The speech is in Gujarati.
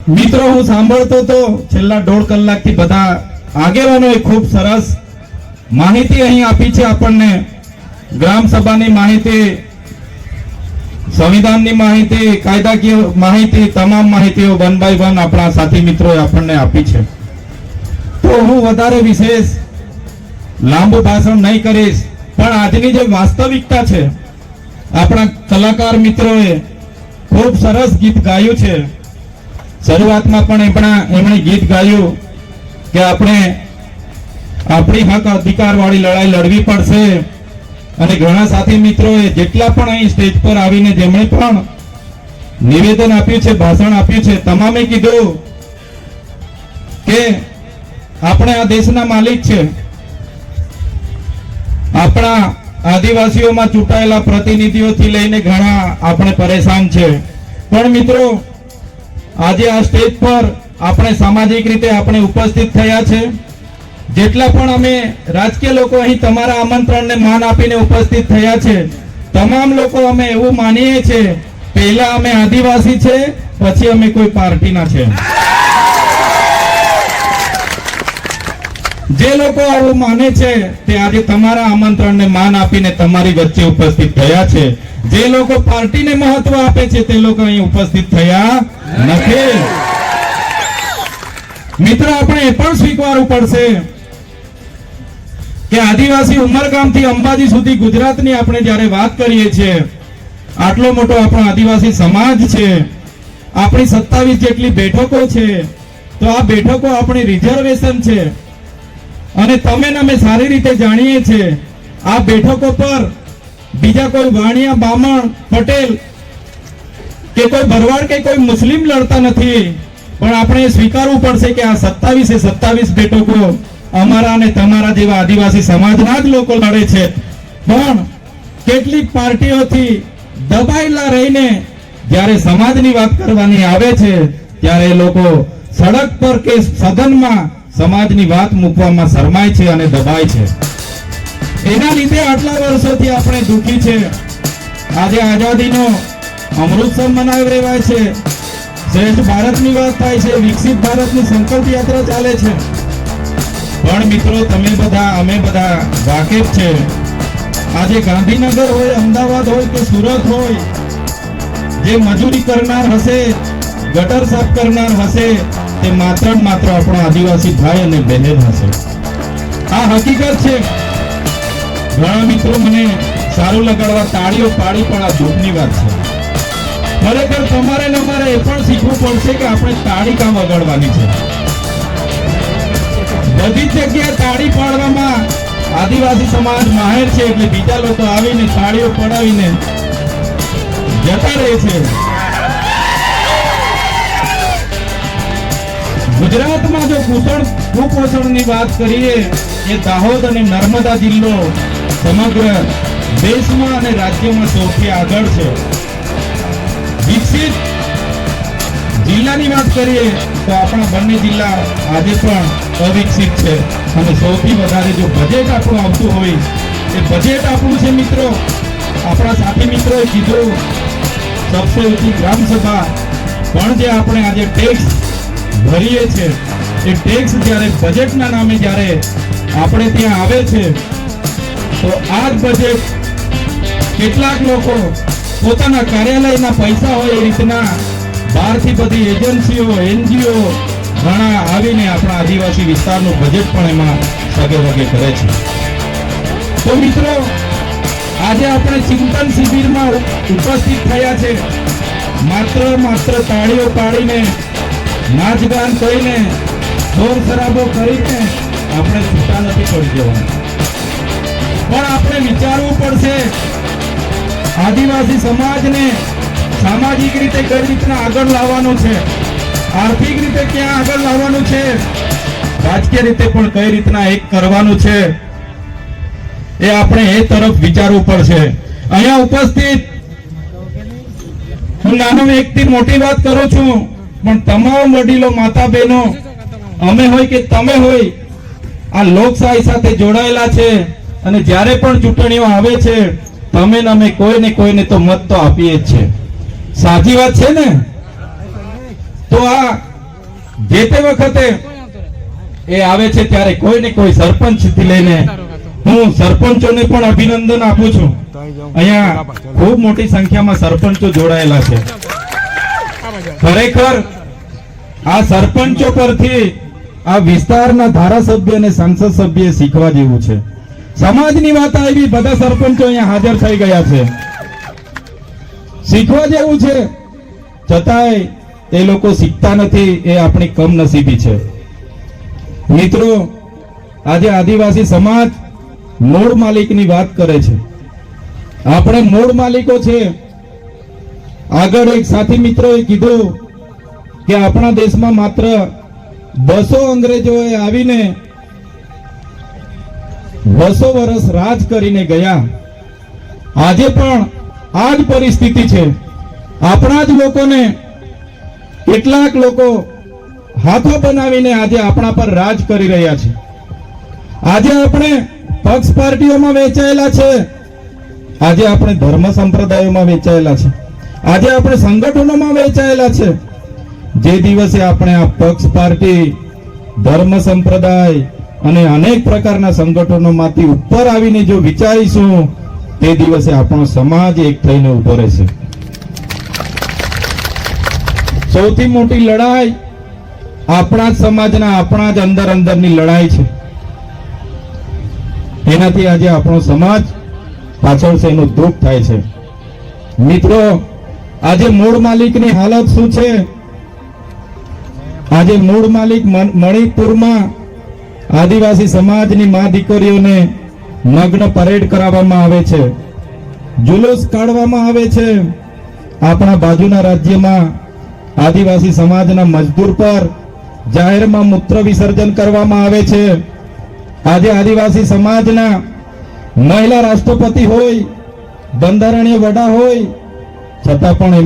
મિત્રો હું સાંભળતો તો છેલ્લા 1.5 કલાકથી બધા આગેવાનોએ ખૂબ સરસ માહિતી અહીં આપી છે આપણને, ગ્રામ સભાની માહિતી, સંવિધાનની માહિતી, કાયદાકીય માહિતી, તમામ માહિતીઓ 1 by 1 આપણા સાથી મિત્રોએ આપણને આપી છે. તો હું વધારે વિશેષ લાંબુ ભાષણ નહીં કરીશ, પણ આજની જે વાસ્તવિકતા છે, આપણા કલાકાર મિત્રોએ ખૂબ સરસ ગીત ગાયું છે. શરૂઆતમાં પણ એમણે ગીત ગાયું કે આપણે આપણી હક અધિકાર વાળી લડાઈ લડવી પડશે. અને ઘણા સાથી મિત્રોએ જેટલા પણ અહીં સ્ટેજ પર આવીને જેમણે પણ નિવેદન આપ્યું છે, ભાષણ આપ્યું છે, તમામે કીધું કે આપણે આ દેશના માલિક છે. આપણા આદિવાસીઓમાં ચૂંટાયેલા પ્રતિનિધિઓથી લઈને ઘણા આપણે પરેશાન છે. પણ મિત્રો આજે આ સ્ટેજ પર આપણે સામાજિક રીતે આપણે ઉપસ્થિત થયા છે. જેટલા પણ અમે રાજકીય લોકો અહીં તમારા આમંત્રણને માન આપીને ઉપસ્થિત થયા છે, તમામ લોકો અમે એવું માનીએ છીએ પહેલા અમે આદિવાસી છે, પછી અમે કોઈ પાર્ટીના છે. જે લોકો આવું માને છે તે આજે તમારા આમંત્રણને માન આપીને તમારી વચ્ચે ઉપસ્થિત થયા છે. જે લોકો પાર્ટીને મહત્વ આપે છે તે લોકો અહીં ઉપસ્થિત થયા નથી. મિત્રો આપણે એ પણ સ્વીકારવું પડશે કે આદિવાસી ઉમરગામથી અંબાજી સુધી ગુજરાતની આપણે જ્યારે વાત કરીએ છીએ, આટલો મોટો આપણો આદિવાસી સમાજ છે, આપણી 27 જેટલી બેઠકો છે, તો આ બેઠકો આપણી રિઝર્વેશન છે. અને તમે ને અમે સારી રીતે જાણીએ છીએ આ બેઠકો પર બીજા કોઈ વાણિયા, બામણ, પટેલ કે કોઈ ભરવાડ કે કોઈ મુસ્લિમ લડતા નથી. પણ આપણે સ્વીકારવું પડશે કે આ 27 બેઠકો અમારા અને તમારા જેવા આદિવાસી સમાજના જ લોકો લડે છે. પણ કેટલીક પાર્ટીઓથી દબાયેલા રહીને જ્યારે સમાજની વાત કરવાની આવે છે ત્યારે એ લોકો સડક પર કે સદનમાં સમાજની વાત મૂકવામાં શરમાય છે અને દબાય છે. એના લીધે આટલા વર્ષોથી આપણે દુઃખી છે. આજે આઝાદીનો અમૃતસર મનાવી રહેવાય છે, શ્રેષ્ઠ ભારતની વાત થાય છે, વિકસિત ભારતની સંકલ્પ યાત્રા ચાલે છે. પણ મિત્રો તમે બધા, અમે બધા વાકેફ છે, આજે ગાંધીનગર હોય, અમદાવાદ હોય કે સુરત હોય, જે મજૂરી કરનાર હશે, ગટર સાફ કરનાર હશે, તે માત્ર આપણો આદિવાસી ભાઈ અને બહેન હશે. આ હકીકત છે. ઘણા મિત્રો મને સારું લગાડવા તાળીઓ પાડી, પણ આ દુઃખની વાત છે. ખરેખર તમારે ને અમારે એ પણ શીખવું પડશે કે આપણે તાળી કામ વગાડવાની છે. બધી જગ્યાએ તાળી પાડવામાં આદિવાસી સમાજ માહેર છે, એટલે બીજા લોકો આવીને તાળીઓ પડાવીને જતા રહે છે. ગુજરાતમાં જો કુપોષણની વાત કરીએ, એ દાહોદ અને નર્મદા જિલ્લો સમગ્ર દેશમાં અને રાજ્યમાં સૌથી આગળ છે. વિકસિત જિલ્લાની વાત કરીએ તો આપણા બંને જિલ્લા આજે પણ અવિકસિત છે. અને સૌથી વધારે જો બજેટ આપણું આવતું હોય, એ બજેટ આપણું છે મિત્રો. આપણા સાથી મિત્રોએ કીધું સબસે ઊંચી ગ્રામ સભા, પણ જે આપણે આજે ટેક્સ ભરીએ છે, એ ટેક્સ જ્યારે બજેટના નામે જ્યારે આપણે ત્યાં આવે છે, તો આ જ બજેટ કેટલાક લોકો પોતાના કાર્યાલયના પૈસા હોય એ રીતના બહારથી બધી એજન્સીઓ, NGO ઘણા આવીને આપણા આદિવાસી વિસ્તારનું બજેટ પણ એમાં સગે વગે કરે છે. તો મિત્રો આજે આપણે ચિંતન શિબિરમાં ઉપસ્થિત થયા છે, માત્ર તાળીઓ પાડીને, નાચ ગાન કરીને, શોર શરાબો કરીને આપણે છૂટા નથી પડી જવાનું. પણ આપણે વિચારવું પડશે આદિવાસી સમાજને સામાજિક રીતે કઈ રીતના આગળ લાવવાનું છે, આર્થિક રીતે ક્યાં આગળ લાવવાનું છે, રાજકીય રીતે પણ કઈ રીતના એક કરવાનું છે, એ આપણે એ તરફ વિચારવું પડશે. અહીંયા ઉપસ્થિત હું નાનો વ્યક્તિ મોટી વાત કરું છું, પણ તમામ વડીલો, માતા બહેનો, અમે હોય કે તમે હોય, આ લોકશાહી સાથે જોડાયેલા છે. અને જ્યારે પણ ચૂંટણીઓ આવે છે, તમે ને અમે કોઈને તો મત તો આપીએ જ છે. સાચી વાત છે ને? તો આ જે તે વખતે એ આવે છે ત્યારે કોઈ ને કોઈ સરપંચ થી લઈને હું સરપંચોને પણ અભિનંદન આપું છું. અહીંયા ખૂબ મોટી સંખ્યામાં સરપંચો જોડાયેલા છે. ખરેખર આ સરપંચો પરથી આ વિસ્તારના ધારાસભ્ય અને સંસદ સભ્ય શીખવા જેવું છે. સમાજની વાત આવી, બધા સરપંચો અહીંયા હાજર થઈ ગયા છે. શીખવા જેવું છે, છતાંય એ લોકો શીખતા નથી. એ આપણી કમનસીબી છે. મિત્રો, આજે આદિવાસી સમાજ મૂળ માલિકની વાત કરે છે. આપણે મૂળ માલિકો છે. આગળ એક સાથી મિત્રોએ કીધું કે આપણા દેશમાં માત્ર 200 અંગ્રેજોએ આવીને 200 વર્ષ રાજ કરીને ગયા. આજે પણ આ જ પરિસ્થિતિ છે. આપણા જ લોકોને કેટલાક લોકો હાથો બનાવીને આજે આપણા પર રાજ કરી રહ્યા છે. આજે આપણે પક્ષ પાર્ટીઓમાં વેચાયેલા છે. આજે આપણે ધર્મ સંપ્રદાયોમાં વેચાયેલા છે. આજે આપણે સંગઠનોમાં વેચાયેલા છે. જે દિવસે આપણે આ પક્ષ પાર્ટી, ધર્મ સંપ્રદાય અને અનેક પ્રકારના સંગઠનોમાંથી ઉપર આવીને જો વિચારીશું, તે દિવસે આપણો સમાજ એક થઈને ઉભો રહેશે. સૌથી મોટી લડાઈ આપણા જ સમાજના, આપણા જ અંદરની લડાઈ છે. એનાથી આજે આપણો સમાજ પાછળ છે, એનું દુઃખ થાય છે. મિત્રો, આજે મૂળ માલિકની હાલત શું છે? આજે મૂળ માલિક મણિપુરમાં આદિવાસી સમાજની મા દીકરીઓને નગ્ન પરેડ કરાવવામાં આવે છે, જુલુસ કાઢવામાં આવે છે. આપણા બાજુના રાજ્યમાં આદિવાસી સમાજના મજદૂર પર જાહેરમાં મૂત્ર વિસર્જન કરવામાં આવે છે. આજે આદિવાસી સમાજના મહિલા રાષ્ટ્રપતિ હોય, બંધારણીય વડા હોય, છતાં પણ